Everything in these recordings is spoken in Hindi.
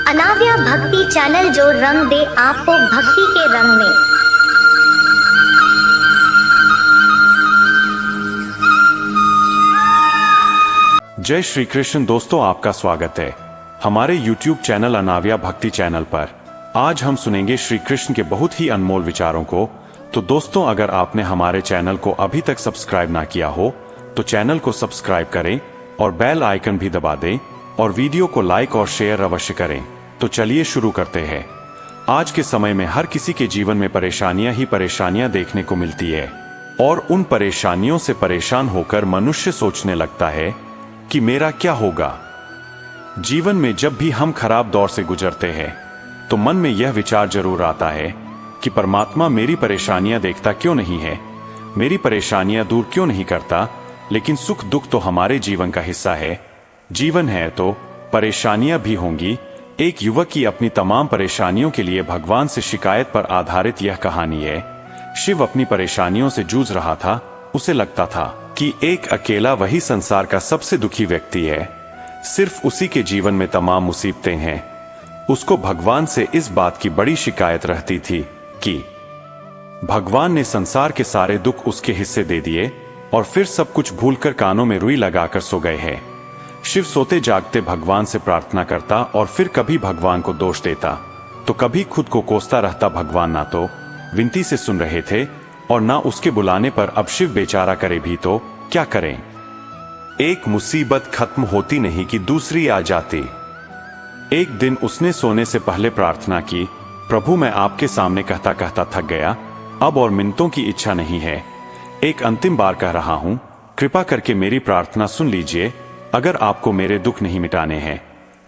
अनाव्या भक्ति चैनल जो रंग दे आपको भक्ति के रंग में। जय श्री कृष्ण दोस्तों, आपका स्वागत है हमारे YouTube चैनल अनाव्या भक्ति चैनल पर। आज हम सुनेंगे श्री कृष्ण के बहुत ही अनमोल विचारों को। तो दोस्तों, अगर आपने हमारे चैनल को अभी तक सब्सक्राइब ना किया हो तो चैनल को सब्सक्राइब करें और बेल आइकन भी दबा दें और वीडियो को लाइक और शेयर अवश्य करें। तो चलिए शुरू करते हैं। आज के समय में हर किसी के जीवन में परेशानियां ही परेशानियां देखने को मिलती है और उन परेशानियों से परेशान होकर मनुष्य सोचने लगता है कि मेरा क्या होगा। जीवन में जब भी हम खराब दौर से गुजरते हैं तो मन में यह विचार जरूर आता है कि परमात्मा मेरी परेशानियां देखता क्यों नहीं है, मेरी परेशानियां दूर क्यों नहीं करता। लेकिन सुख दुख तो हमारे जीवन का हिस्सा है। जीवन है तो परेशानियां भी होंगी। एक युवक की अपनी तमाम परेशानियों के लिए भगवान से शिकायत पर आधारित यह कहानी है। शिव अपनी परेशानियों से जूझ रहा था। उसे लगता था कि एक अकेला वही संसार का सबसे दुखी व्यक्ति है, सिर्फ उसी के जीवन में तमाम मुसीबतें हैं। उसको भगवान से इस बात की बड़ी शिकायत रहती थी कि भगवान ने संसार के सारे दुख उसके हिस्से दे दिए और फिर सब कुछ भूलकर कानों में रुई लगाकर सो गए हैं। शिव सोते जागते भगवान से प्रार्थना करता और फिर कभी भगवान को दोष देता तो कभी खुद को कोसता रहता। भगवान ना तो विनती से सुन रहे थे और ना उसके बुलाने पर अब शिव बेचारा करे भी तो क्या करें। एक मुसीबत खत्म होती नहीं कि दूसरी आ जाती। एक दिन उसने सोने से पहले प्रार्थना की, प्रभु मैं आपके सामने कहता कहता थक गया, अब और मिन्नतों की इच्छा नहीं है। एक अंतिम बार कह रहा हूं, कृपा करके मेरी प्रार्थना सुन लीजिए। अगर आपको मेरे दुख नहीं मिटाने हैं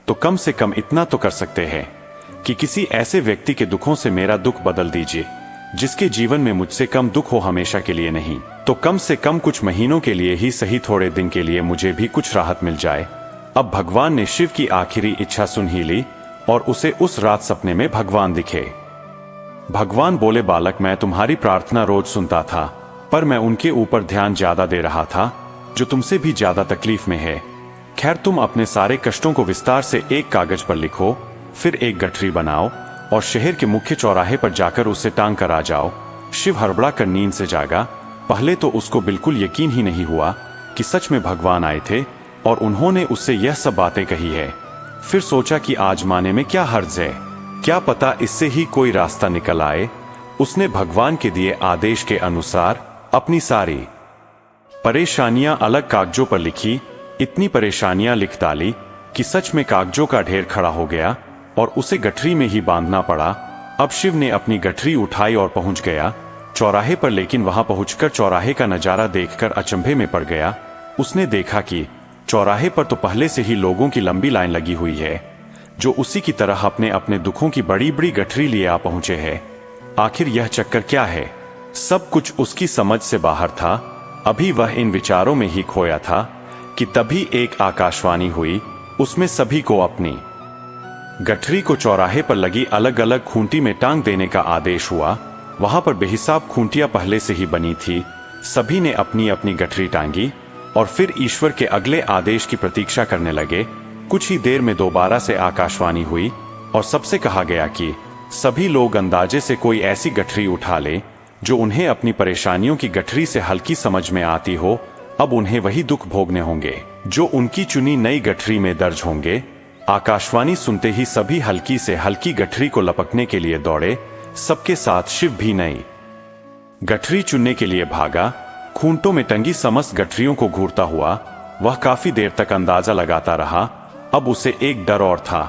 तो कम से कम इतना तो कर सकते हैं कि किसी ऐसे व्यक्ति के दुखों से मेरा दुख बदल दीजिए जिसके जीवन में मुझसे कम दुख हो, हमेशा के लिए नहीं तो कम से कम कुछ महीनों के लिए ही सही, थोड़े दिन के लिए मुझे भी कुछ राहत मिल जाए। अब भगवान ने शिव की आखिरी इच्छा सुन ही ली और उसे उस रात सपने में भगवान दिखे। भगवान बोले, बालक मैं तुम्हारी प्रार्थना रोज सुनता था, पर मैं उनके ऊपर ध्यान ज्यादा दे रहा था जो तुमसे भी ज्यादा तकलीफ में है। खैर, तुम अपने सारे कष्टों को विस्तार से एक कागज पर लिखो, फिर एक गठरी बनाओ और शहर के मुख्य चौराहे पर जाकर उसे टांग कर आ जाओ। शिव हड़बड़ा कर नींद से जागा। पहले तो उसको बिल्कुल यकीन ही नहीं हुआ कि सच में भगवान आए थे और उन्होंने उससे यह सब बातें कही है। फिर सोचा कि आजमाने में क्या हर्ज है, क्या पता इससे ही कोई रास्ता निकल आए। उसने भगवान के दिए आदेश के अनुसार अपनी सारी परेशानियां अलग कागजों पर लिखी। इतनी परेशानियां लिख डाली कि सच में कागजों का ढेर खड़ा हो गया और उसे गठरी में ही बांधना पड़ा। अब शिव ने अपनी गठरी उठाई और पहुंच गया चौराहे पर, लेकिन वहां पहुंचकर चौराहे का नजारा देखकर अचंभे में पड़ गया। उसने देखा कि चौराहे पर तो पहले से ही लोगों की लंबी लाइन लगी हुई है जो उसी की तरह अपने अपने दुखों की बड़ी बड़ी गठरी लिए आ पहुंचे हैं। आखिर यह चक्कर क्या है? सब कुछ उसकी समझ से बाहर था। अभी वह इन विचारों में ही खोया था कि तभी एक आकाशवाणी हुई। उसमें सभी को अपनी गठरी को चौराहे पर लगी अलग अलग खूंटी में टांग देने का आदेश हुआ। वहां पर बेहिसाब खूंटियां पहले से ही बनी थी। सभी ने अपनी अपनी गठरी टांगी और फिर ईश्वर के अगले आदेश की प्रतीक्षा करने लगे। कुछ ही देर में दोबारा से आकाशवाणी हुई और सबसे कहा गया कि सभी लोग अंदाजे से कोई ऐसी गठरी उठा ले जो उन्हें अपनी परेशानियों की गठरी से हल्की समझ में आती हो। अब उन्हें वही दुख भोगने होंगे जो उनकी चुनी नई गठरी में दर्ज होंगे। आकाशवाणी सुनते ही सभी हल्की से हल्की गठरी को लपकने के लिए दौड़े। सबके साथ शिव भी नई गठरी चुनने के लिए भागा। खूंटों में टंगी समस्त गठरियों को घूरता हुआ वह काफी देर तक अंदाजा लगाता रहा। अब उसे एक डर और था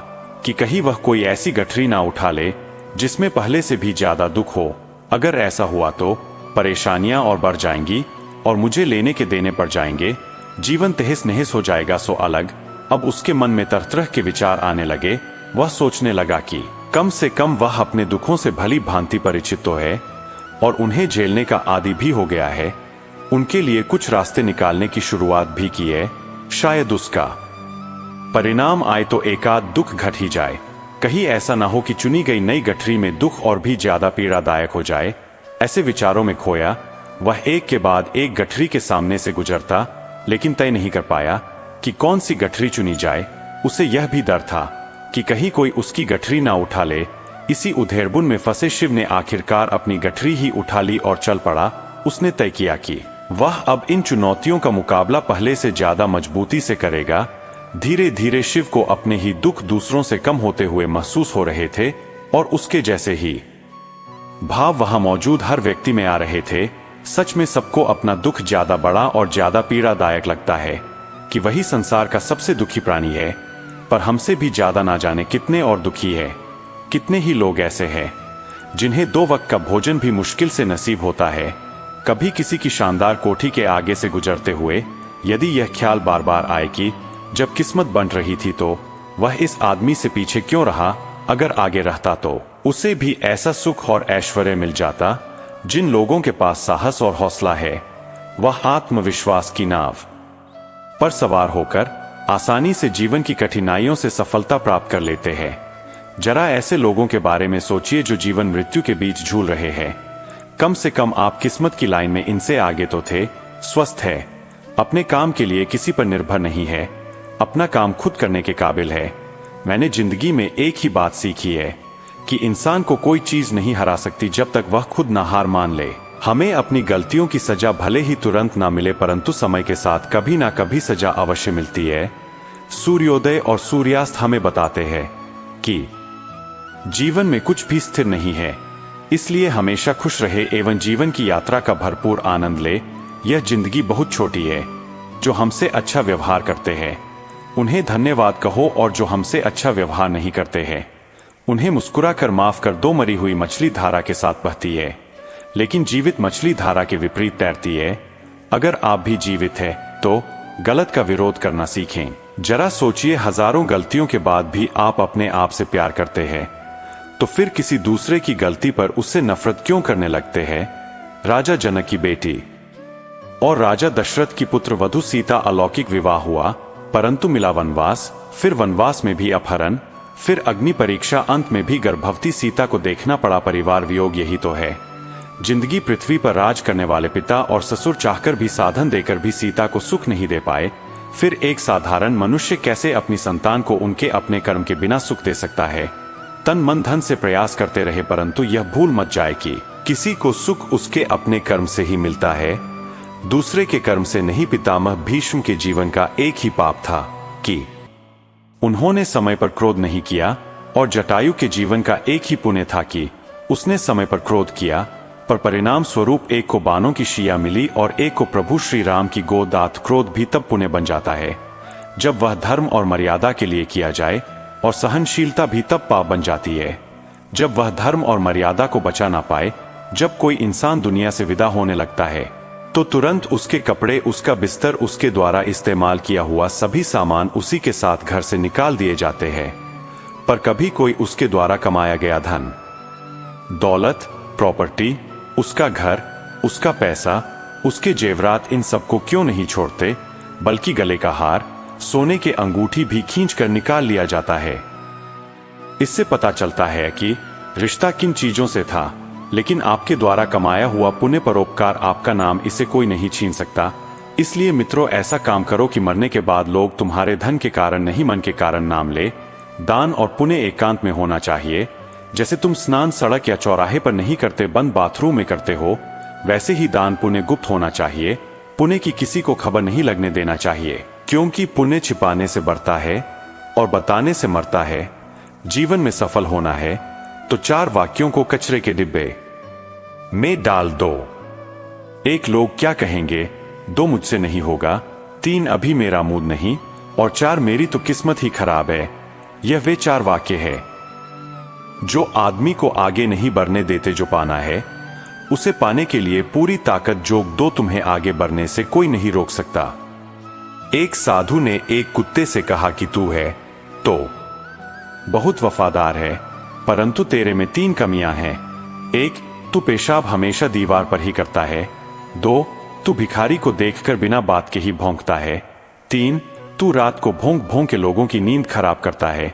कि कहीं वह कोई ऐसी गठरी ना उठा ले जिसमें पहले से भी ज्यादा दुख हो। अगर ऐसा हुआ तो परेशानियां और बढ़ जाएंगी और मुझे लेने के देने पड़ जाएंगे। जीवन तहस नहस हो जाएगा सो अलग। अब उसके मन में तरह तरह के विचार आने लगे। वह सोचने लगा कि कम से कम वह अपने दुखों से भली भांति परिचित तो है और उन्हें झेलने का आदी भी हो गया है। उनके लिए कुछ रास्ते निकालने की शुरुआत भी की है। शायद उसका परिणाम आए तो एकाध दुख घट ही जाए। कहीं ऐसा ना हो कि चुनी गई नई गठरी में दुख और भी ज्यादा पीड़ादायक हो जाए। ऐसे विचारों में खोया वह एक के बाद एक गठरी के सामने से गुजरता, लेकिन तय नहीं कर पाया कि कौन सी गठरी चुनी जाए। उसे यह भी डर था कि कहीं कोई उसकी गठरी ना उठा ले। इसी उधेड़बुन में फंसे शिव ने आखिरकार अपनी गठरी ही उठा ली और चल पड़ा। उसने तय किया कि वह अब इन चुनौतियों का मुकाबला पहले से ज्यादा मजबूती से करेगा। धीरे धीरे शिव को अपने ही दुख दूसरों से कम होते हुए महसूस हो रहे थे और उसके जैसे ही भाव वहां मौजूद हर व्यक्ति में आ रहे थे। सच में सबको अपना दुख ज्यादा बड़ा और ज्यादा पीड़ादायक लगता है कि वही संसार का सबसे दुखी प्राणी है, पर हमसे भी ज्यादा ना जाने कितने और दुखी है। कितने ही लोग ऐसे हैं जिन्हें 2 वक्त का भोजन भी मुश्किल से नसीब होता है। कभी किसी की शानदार कोठी के आगे से गुजरते हुए यदि यह ख्याल बार बार आए कि जब किस्मत बन रही थी तो वह इस आदमी से पीछे क्यों रहा, अगर आगे रहता तो उसे भी ऐसा सुख और ऐश्वर्य मिल जाता। जिन लोगों के पास साहस और हौसला है, वह आत्मविश्वास की नाव पर सवार होकर आसानी से जीवन की कठिनाइयों से सफलता प्राप्त कर लेते हैं। जरा ऐसे लोगों के बारे में सोचिए जो जीवन मृत्यु के बीच झूल रहे हैं। कम से कम आप किस्मत की लाइन में इनसे आगे तो थे। स्वस्थ है, अपने काम के लिए किसी पर निर्भर नहीं है, अपना काम खुद करने के काबिल है। मैंने जिंदगी में एक ही बात सीखी है कि इंसान को कोई चीज नहीं हरा सकती जब तक वह खुद ना हार मान ले। हमें अपनी गलतियों की सजा भले ही तुरंत ना मिले, परंतु समय के साथ कभी ना कभी सजा अवश्य मिलती है। सूर्योदय और सूर्यास्त हमें बताते हैं कि जीवन में कुछ भी स्थिर नहीं है, इसलिए हमेशा खुश रहे एवं जीवन की यात्रा का भरपूर आनंद ले। यह जिंदगी बहुत छोटी है। जो हमसे अच्छा व्यवहार करते हैं उन्हें धन्यवाद कहो, और जो हमसे अच्छा व्यवहार नहीं करते हैं उन्हें मुस्कुरा कर माफ कर दो। मरी हुई मछली धारा के साथ बहती है, लेकिन जीवित मछली धारा के विपरीत तैरती है। अगर आप भी जीवित हैं तो गलत का विरोध करना सीखें। जरा सोचिए, हजारों गलतियों के बाद भी आप अपने आप से प्यार करते हैं, तो फिर किसी दूसरे की गलती पर उससे नफरत क्यों करने लगते हैं। राजा जनक की बेटी और राजा दशरथ की पुत्र वधु सीता अलौकिक विवाह हुआ, परंतु मिला वनवास, फिर वनवास में भी अपहरण, फिर अग्नि परीक्षा, अंत में भी गर्भवती सीता को देखना पड़ा परिवार वियोग। यही तो है जिंदगी। पृथ्वी पर राज करने वाले पिता और ससुर चाहकर भी, साधन देकर भी सीता को सुख नहीं दे पाए। फिर एक साधारण मनुष्य कैसे अपनी संतान को उनके अपने कर्म के बिना सुख दे सकता है। तन मन धन से प्रयास करते रहे, परंतु यह भूल मत जाए कि किसी को सुख उसके अपने कर्म से ही मिलता है, दूसरे के कर्म से नहीं। पितामह भीष्म के जीवन का एक ही पाप था कि उन्होंने समय पर क्रोध नहीं किया, और जटायु के जीवन का एक ही पुण्य था कि उसने समय पर क्रोध किया, पर परिणाम स्वरूप एक को बाणों की शिया मिली और एक को प्रभु श्री राम की गोदात। क्रोध भी तब पुण्य बन जाता है जब वह धर्म और मर्यादा के लिए किया जाए, और सहनशीलता भी तब पाप बन जाती है जब वह धर्म और मर्यादा को बचा ना पाए। जब कोई इंसान दुनिया से विदा होने लगता है तो तुरंत उसके कपड़े, उसका बिस्तर, उसके द्वारा इस्तेमाल किया हुआ सभी सामान उसी के साथ घर से निकाल दिए जाते हैं। पर कभी कोई उसके द्वारा कमाया गया धन, दौलत, प्रॉपर्टी, उसका घर, उसका पैसा, उसके जेवरात, इन सबको क्यों नहीं छोड़ते, बल्कि गले का हार, सोने के अंगूठी भी खींच कर निकाल लिया जाता है। इससे पता चलता है कि रिश्ता किन चीजों से था, लेकिन आपके द्वारा कमाया हुआ पुण्य, परोपकार, आपका नाम, इसे कोई नहीं छीन सकता। इसलिए मित्रों, ऐसा काम करो कि मरने के बाद लोग तुम्हारे धन के कारण नहीं, मन के कारण नाम ले। दान और पुण्य एकांत में होना चाहिए। जैसे तुम स्नान सड़क या चौराहे पर नहीं करते, बंद बाथरूम में करते हो, वैसे ही दान पुण्य गुप्त होना चाहिए। पुण्य की किसी को खबर नहीं लगने देना चाहिए, क्योंकि पुण्य छिपाने से बढ़ता है और बताने से मरता है। जीवन में सफल होना है तो 4 वाक्यों को कचरे के डिब्बे में डाल दो। 1 लोग क्या कहेंगे, 2 मुझसे नहीं होगा, 3 अभी मेरा मूड नहीं, और 4 मेरी तो किस्मत ही खराब है। यह वे 4 वाक्य है जो आदमी को आगे नहीं बढ़ने देते। जो पाना है उसे पाने के लिए पूरी ताकत जोग दो, तुम्हें आगे बढ़ने से कोई नहीं रोक सकता। एक साधु ने एक कुत्ते से कहा कि तू है तो बहुत वफादार है, परंतु तेरे में 3 कमियां हैं। 1, तू पेशाब हमेशा दीवार पर ही करता है। 2, तू भिखारी को देखकर बिना बात के ही भौंकता है। 3, तू रात को भौंक भौंक के लोगों की नींद खराब करता है।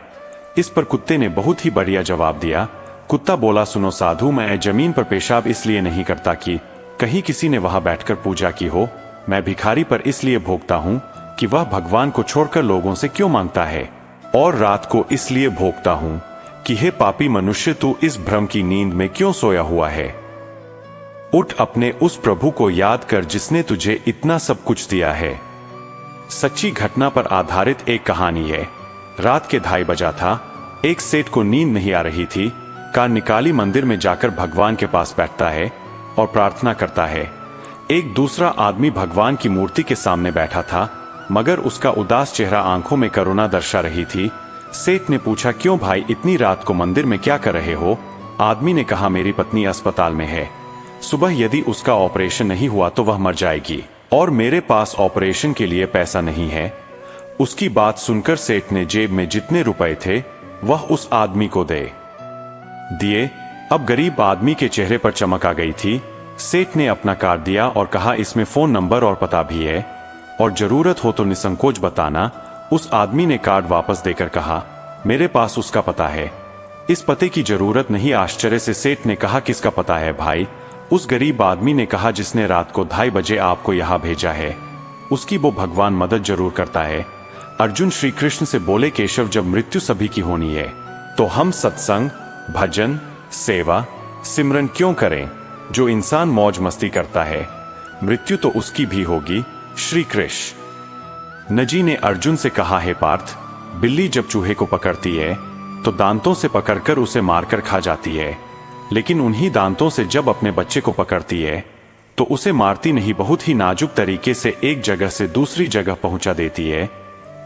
इस पर कुत्ते ने बहुत ही बढ़िया जवाब दिया। कुत्ता बोला, सुनो साधु, मैं जमीन पर पेशाब इसलिए नहीं करता कि कहीं किसी ने वहां बैठकर पूजा की हो। मैं भिखारी पर इसलिए भोंकता हूं कि वह भगवान को छोड़कर लोगों से क्यों मांगता है। और रात को इसलिए भोगता हूं कि हे पापी मनुष्य, तू इस भ्रम की नींद में क्यों सोया हुआ है? उठ, अपने उस प्रभु को याद कर जिसने तुझे इतना सब कुछ दिया है। सच्ची घटना पर आधारित एक कहानी है। रात के 2:30 बजा था। एक सेठ को नींद नहीं आ रही थी। कार निकाली, मंदिर में जाकर भगवान के पास बैठता है और प्रार्थना करता है। एक दूसरा आदमी भगवान की मूर्ति के सामने बैठा था, मगर उसका उदास चेहरा आंखों में करुणा दर्शा रही थी। सेठ ने पूछा, क्यों भाई, इतनी रात को मंदिर में क्या कर रहे हो? आदमी ने कहा, मेरी पत्नी अस्पताल में है। सुबह यदि उसका ऑपरेशन नहीं हुआ तो वह मर जाएगी और मेरे पास ऑपरेशन के लिए पैसा नहीं है। उसकी बात सुनकर सेठ ने जेब में जितने रुपए थे वह उस आदमी को दिए। अब गरीब आदमी के चेहरे पर चमक आ गई थी। सेठ ने अपना कार्ड दिया और कहा, इसमें फोन नंबर और पता भी है और जरूरत हो तो निसंकोच बताना। उस आदमी ने कार्ड वापस देकर कहा, मेरे पास उसका पता है, इस पते की जरूरत नहीं। आश्चर्य से सेठ ने कहा, किसका पता है भाई? उस गरीब आदमी ने कहा, जिसने रात को 2:30 बजे आपको यहाँ भेजा है, उसकी वो भगवान मदद जरूर करता है। अर्जुन श्री कृष्ण से बोले, केशव, जब मृत्यु सभी की होनी है तो हम सत्संग, भजन, सेवा, सिमरन क्यों करें? जो इंसान मौज मस्ती करता है, मृत्यु तो उसकी भी होगी। श्री कृष्ण जी ने अर्जुन से कहा, हे पार्थ, बिल्ली जब चूहे को पकड़ती है तो दांतों से पकड़कर उसे मारकर खा जाती है, लेकिन उन्हीं दांतों से जब अपने बच्चे को पकड़ती है तो उसे मारती नहीं, बहुत ही नाजुक तरीके से एक जगह से दूसरी जगह पहुंचा देती है।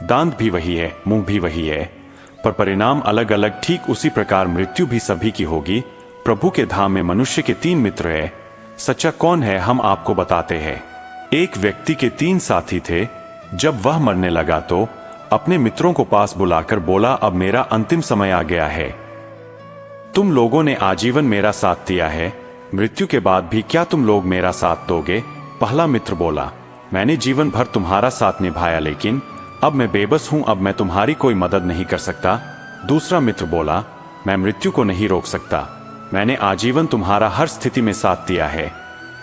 दांत भी वही है, मुंह भी वही है, पर परिणाम अलग अलग। ठीक उसी प्रकार मृत्यु भी सभी की होगी। प्रभु के धाम में मनुष्य के 3 मित्र है। सच्चा कौन है, हम आपको बताते हैं। एक व्यक्ति के 3 साथी थे। जब वह मरने लगा तो अपने मित्रों को पास बुलाकर बोला, अब मेरा अंतिम समय आ गया है। तुम लोगों ने आजीवन मेरा साथ दिया है, मृत्यु के बाद भी क्या तुम लोग मेरा साथ दोगे? पहला मित्र बोला, मैंने जीवन भर तुम्हारा साथ निभाया, लेकिन अब मैं बेबस हूं, अब मैं तुम्हारी कोई मदद नहीं कर सकता। दूसरा मित्र बोला, मैं मृत्यु को नहीं रोक सकता, मैंने आजीवन तुम्हारा हर स्थिति में साथ दिया है।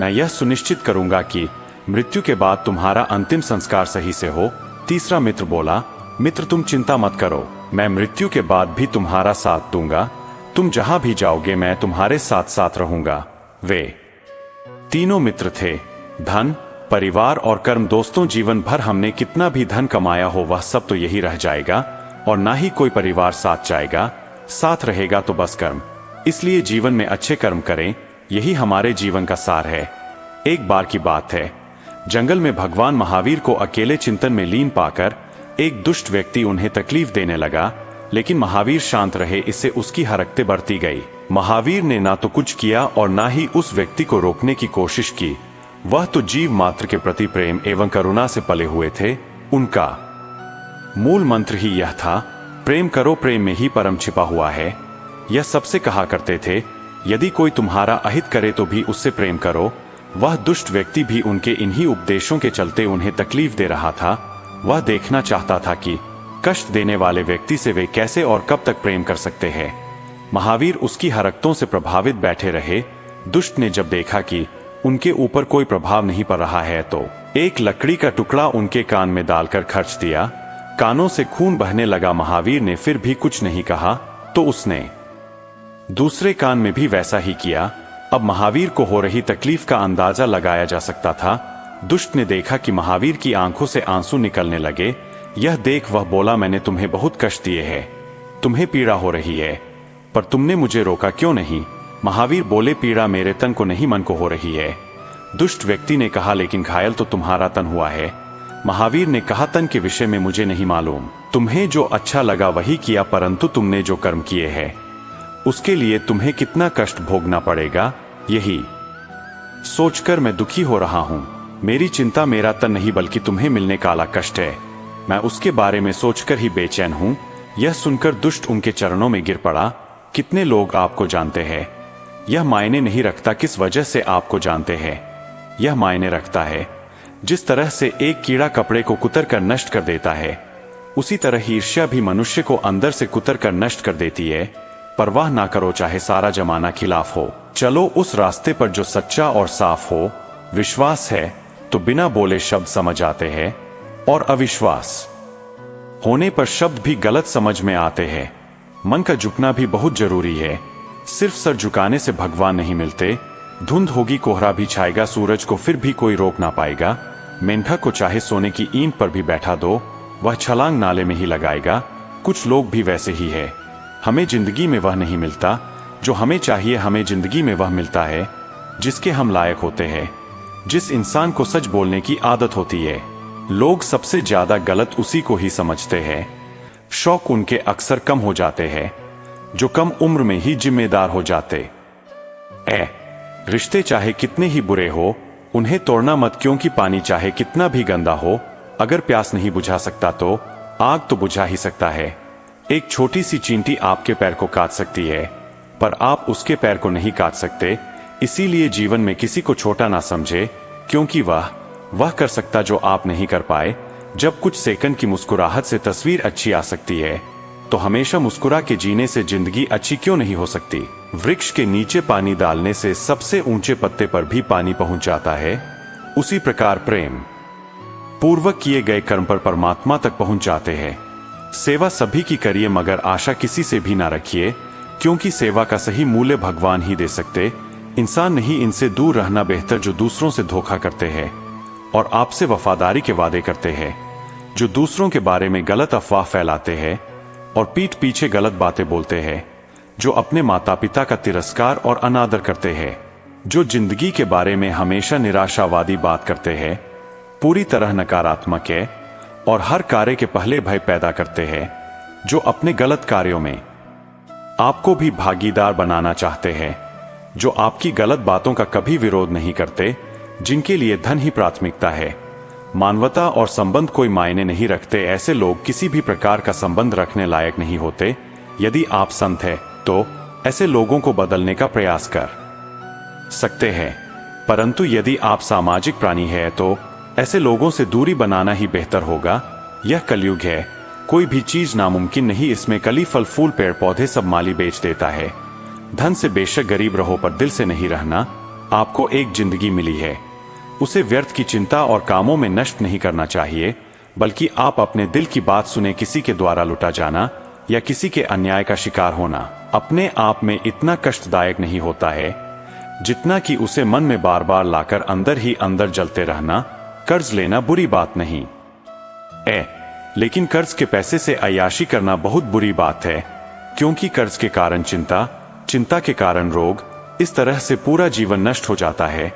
मैं यह सुनिश्चित करूंगा कि मृत्यु के बाद तुम्हारा अंतिम संस्कार सही से हो। तीसरा मित्र बोला, मित्र तुम चिंता मत करो, मैं मृत्यु के बाद भी तुम्हारा साथ दूंगा, तुम जहां भी जाओगे मैं तुम्हारे साथ साथ रहूंगा। वे तीनों मित्र थे, धन, परिवार और कर्म। दोस्तों, जीवन भर हमने कितना भी धन कमाया हो वह सब तो यही रह जाएगा और ना ही कोई परिवार साथ जाएगा। साथ रहेगा तो बस कर्म। इसलिए जीवन में अच्छे कर्म करें, यही हमारे जीवन का सार है। एक बार की बात है, जंगल में भगवान महावीर को अकेले चिंतन में लीन पाकर एक दुष्ट व्यक्ति उन्हें तकलीफ देने लगा, लेकिन महावीर शांत रहे, इससे उसकी हरकतें बढ़ती गई। महावीर ने ना तो कुछ किया और ना ही उस व्यक्ति को रोकने की कोशिश की। वह तो जीव मात्र के प्रति प्रेम एवं करुणा से पले हुए थे। उनका मूल मंत्र ही यह था, प्रेम करो, प्रेम में ही परम छिपा हुआ है। यह सबसे कहा करते थे, यदि कोई तुम्हारा अहित करे तो भी उससे प्रेम करो। वह दुष्ट व्यक्ति भी उनके इन्हीं उपदेशों के चलते उन्हें तकलीफ दे रहा था। वह देखना चाहता था कि कष्ट देने वाले व्यक्ति से वे कैसे और कब तक प्रेम कर सकते हैं। महावीर उसकी हरकतों से प्रभावित बैठे रहे। दुष्ट ने जब देखा कि उनके ऊपर कोई प्रभाव नहीं पड़ रहा है तो एक लकड़ी का टुकड़ा उनके कान में डालकर खर्च दिया। कानों से खून बहने लगा। महावीर ने फिर भी कुछ नहीं कहा तो उसने दूसरे कान में भी वैसा ही किया। अब महावीर को हो रही तकलीफ का अंदाजा लगाया जा सकता था। दुष्ट ने देखा कि महावीर की आंखों से आंसू निकलने लगे। यह देख वह बोला, मैंने तुम्हें बहुत कष्ट दिए हैं, तुम्हें पीड़ा हो रही है, पर तुमने मुझे रोका क्यों नहीं? महावीर बोले, पीड़ा मेरे तन को नहीं मन को हो रही है। दुष्ट व्यक्ति ने कहा, लेकिन घायल तो तुम्हारा तन हुआ है। महावीर ने कहा, तन के विषय में मुझे नहीं मालूम, तुम्हें जो अच्छा लगा वही किया, परंतु तुमने जो कर्म किए हैं उसके लिए तुम्हें कितना कष्ट भोगना पड़ेगा, यही सोचकर मैं दुखी हो रहा हूं। मेरी चिंता मेरा तन नहीं बल्कि तुम्हें मिलने काला कष्ट है, मैं उसके बारे में सोचकर ही बेचैन हूं। यह सुनकर दुष्ट उनके चरणों में गिर पड़ा। कितने लोग आपको जानते हैं? यह मायने नहीं रखता किस वजह से आपको जानते हैं, यह मायने रखता है जिस तरह से एक कीड़ा कपड़े को कुतर कर नष्ट कर देता है, उसी तरह ईर्ष्या भी मनुष्य को अंदर से कुतर कर नष्ट कर देती है। परवाह ना करो चाहे सारा जमाना खिलाफ हो, चलो उस रास्ते पर जो सच्चा और साफ हो। विश्वास है तो बिना बोले शब्द समझ आते हैं और अविश्वास होने पर शब्द भी गलत समझ में आते हैं। मन का झुकना भी बहुत जरूरी है। सिर्फ सर झुकाने से भगवान नहीं मिलते। धुंध होगी, कोहरा भी छाएगा, सूरज को फिर भी कोई रोक ना पाएगा। मेंढक को चाहे सोने की ईंट पर भी बैठा दो, वह छलांग नाले में ही लगाएगा। कुछ लोग भी वैसे ही है। हमें जिंदगी में वह नहीं मिलता जो हमें चाहिए, हमें जिंदगी में वह मिलता है जिसके हम लायक होते हैं, जिस इंसान को सच बोलने की आदत होती है। लोग सबसे ज्यादा गलत उसी को ही समझते हैं। शौक उनके अक्सर कम हो जाते हैं जो कम उम्र में ही जिम्मेदार हो जाते। रिश्ते चाहे कितने ही बुरे हो, उन्हें तोड़ना मत, क्योंकि पानी चाहे कितना भी गंदा हो, अगर प्यास नहीं बुझा सकता तो आग तो बुझा ही सकता है। एक छोटी सी चींटी आपके पैर को काट सकती है, पर आप उसके पैर को नहीं काट सकते। इसीलिए जीवन में किसी को छोटा ना समझे, क्योंकि वह कर सकता जो आप नहीं कर पाए। जब कुछ सेकंड की मुस्कुराहट से तस्वीर अच्छी आ सकती है, तो हमेशा मुस्कुरा के जीने से जिंदगी अच्छी क्यों नहीं हो सकती। वृक्ष के नीचे पानी डालने से सबसे ऊंचे पत्ते पर भी पानी पहुंच जाता है। उसी प्रकार प्रेम पूर्वक किए गए कर्म पर परमात्मा तक पहुंच जाते हैं। सेवा सभी की करिए, मगर आशा किसी से भी ना रखिए, क्योंकि सेवा का सही मूल्य भगवान ही दे सकते, इंसान नहीं। इनसे दूर रहना बेहतर जो दूसरों से धोखा करते हैं और आपसे वफादारी के वादे करते हैं, जो दूसरों के बारे में गलत अफवाह फैलाते हैं और पीठ पीछे गलत बातें बोलते हैं, जो अपने माता पिता का तिरस्कार और अनादर करते हैं, जो जिंदगी के बारे में हमेशा निराशावादी बात करते हैं, पूरी तरह नकारात्मक है और हर कार्य के पहले भय पैदा करते हैं, जो अपने गलत कार्यों में आपको भी भागीदार बनाना चाहते हैं, जो आपकी गलत बातों का कभी विरोध नहीं करते, जिनके लिए धन ही प्राथमिकता है, मानवता और संबंध कोई मायने नहीं रखते। ऐसे लोग किसी भी प्रकार का संबंध रखने लायक नहीं होते। यदि आप संत हैं तो ऐसे लोगों को बदलने का प्रयास कर सकते हैं, परंतु यदि आप सामाजिक प्राणी हैं तो ऐसे लोगों से दूरी बनाना ही बेहतर होगा। यह कलयुग है, कोई भी चीज नामुमकिन नहीं। इसमें कली, फल, फूल, पेड़ पौधे सब माली बेच देता है। धन से बेशक गरीब रहो, पर दिल से नहीं रहना। आपको एक जिंदगी मिली है, उसे व्यर्थ की चिंता और कामों में नष्ट नहीं करना चाहिए, बल्कि आप अपने दिल की बात सुने। किसी के द्वारा लुटा जाना या किसी के अन्याय का शिकार होना अपने आप में इतना कष्टदायक नहीं होता है जितना कि उसे मन में बार बार लाकर अंदर ही अंदर जलते रहना। कर्ज लेना बुरी बात नहीं लेकिन कर्ज के पैसे से अय्याशी करना बहुत बुरी बात है, क्योंकि कर्ज के कारण चिंता के कारण रोग, इस तरह से पूरा जीवन नष्ट हो जाता है।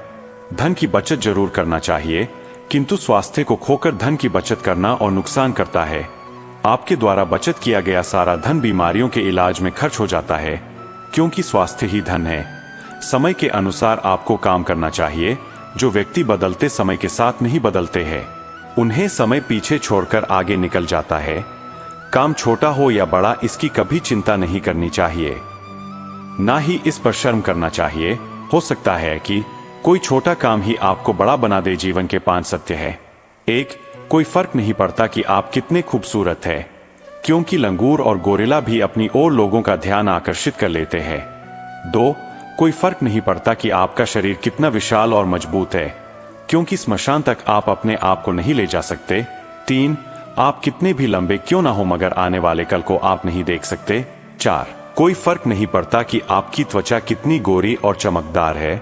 धन की बचत जरूर करना चाहिए, किंतु स्वास्थ्य को खोकर धन की बचत करना और नुकसान करता है। आपके द्वारा बचत किया गया सारा धन बीमारियों के इलाज में खर्च हो जाता है, क्योंकि स्वास्थ्य ही धन है। समय के अनुसार आपको काम करना चाहिए। जो व्यक्ति बदलते समय के साथ नहीं बदलते हैं, उन्हें समय पीछे छोड़कर आगे निकल जाता है। काम छोटा हो या बड़ा, इसकी कभी चिंता नहीं करनी चाहिए, ना ही इस पर शर्म करना चाहिए। हो सकता है कि कोई छोटा काम ही आपको बड़ा बना दे। जीवन के 5 सत्य है। 1. कोई फर्क नहीं पड़ता कि आप कितने खूबसूरत हैं, क्योंकि लंगूर और गोरिल्ला भी अपनी ओर लोगों का ध्यान आकर्षित कर लेते हैं। 2. कोई फर्क नहीं पड़ता कि आपका शरीर कितना विशाल और मजबूत है, क्योंकि स्मशान तक आप अपने आप को नहीं ले जा सकते। 3. आप कितने भी लंबे क्यों ना हो, मगर आने वाले कल को आप नहीं देख सकते। 4. कोई फर्क नहीं पड़ता कि आपकी त्वचा कितनी गोरी और चमकदार है,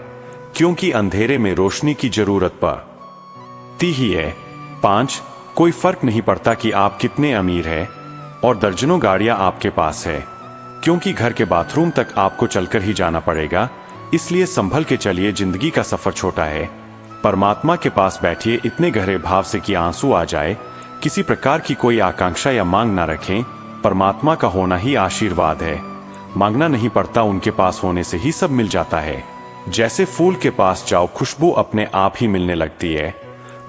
क्योंकि अंधेरे में रोशनी की जरूरत पड़ती ही है। 5. कोई फर्क नहीं पड़ता कि आप कितने अमीर हैं और दर्जनों गाड़ियां आपके पास है, क्योंकि घर के बाथरूम तक आपको चलकर ही जाना पड़ेगा। इसलिए संभल के चलिए, जिंदगी का सफर छोटा है। परमात्मा के पास बैठिए इतने गहरे भाव से कि आंसू आ जाए। किसी प्रकार की कोई आकांक्षा या मांग ना रखें। परमात्मा का होना ही आशीर्वाद है। मांगना नहीं पड़ता, उनके पास होने से ही सब मिल जाता है। जैसे फूल के पास जाओ, खुशबू अपने आप ही मिलने लगती है।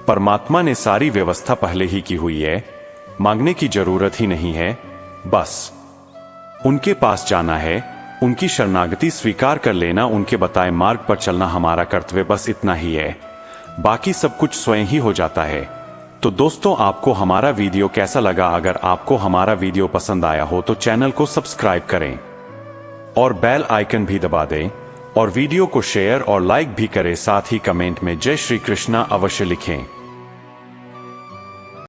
परमात्मा ने सारी व्यवस्था पहले ही की हुई है, मांगने की जरूरत ही नहीं है। बस उनके पास जाना है, उनकी शरणागति स्वीकार कर लेना, उनके बताए मार्ग पर चलना हमारा कर्तव्य। बस इतना ही है, बाकी सब कुछ स्वयं ही हो जाता है। तो दोस्तों, आपको हमारा वीडियो कैसा लगा? अगर आपको हमारा वीडियो पसंद आया हो तो चैनल को सब्सक्राइब करें और बेल आइकन भी दबा दें, और वीडियो को शेयर और लाइक भी करें। साथ ही कमेंट में जय श्री कृष्णा अवश्य लिखें।